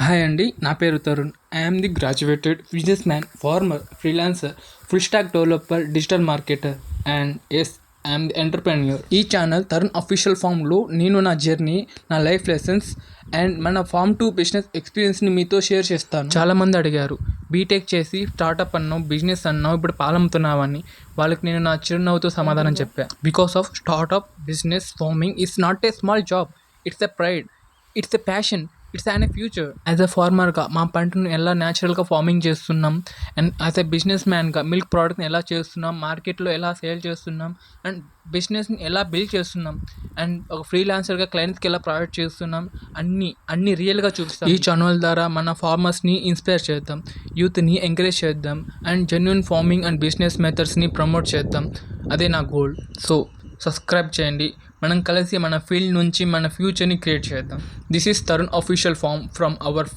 Hi అండి, నా పేరు Tarun. I'm the graduated businessman, farmer, freelancer, full stack developer, digital marketer and yes I'm the entrepreneur. ఈ channel Tarun official ఫామ్లో నేను నా జర్నీ, నా లైఫ్ లెసన్స్ అండ్ మన ఫామ్ టు బిజినెస్ ఎక్స్పీరియన్స్ని మీతో షేర్ చేస్తాను. చాలామంది అడిగారు, బీటెక్ చేసి స్టార్టప్ అన్నావు, బిజినెస్ అన్నావు, ఇప్పుడు పాలమ్ముతున్నావని. వాళ్ళకి నేను నా చిరునవ్వుతో సమాధానం చెప్పాను. Because of startup business farming it's not a small job, it's a pride, it's a passion, it's and a future. As a ఫార్మర్గా మా పంటను ఎలా న్యాచురల్గా ఫార్మింగ్ చేస్తున్నాం, అండ్ యాజ్ ఎ బిజినెస్ మ్యాన్గా మిల్క్ ప్రోడక్ట్ని ఎలా చేస్తున్నాం, మార్కెట్లో ఎలా సేల్ చేస్తున్నాం, అండ్ బిజినెస్ని ఎలా బిల్డ్ చేస్తున్నాం, అండ్ ఒక ఫ్రీలాన్సర్గా క్లయింట్స్కి ఎలా ప్రొవైడ్ చేస్తున్నాం, అన్నీ రియల్గా చూపిస్తాం. ఈ ఛానల్ ద్వారా మన ఫార్మర్స్ని ఇన్స్పైర్ చేద్దాం, యూత్ని ఎంకరేజ్ చేద్దాం, and genuine farming and business మెథడ్స్ని ప్రమోట్ చేద్దాం. అదే నా గోల్. సో సబ్స్క్రైబ్ చేయండి. మనం కలిసి మన ఫీల్డ్ నుంచి మన ఫ్యూచర్ని క్రియేట్ చేద్దాం. This is Tarun official farm from hour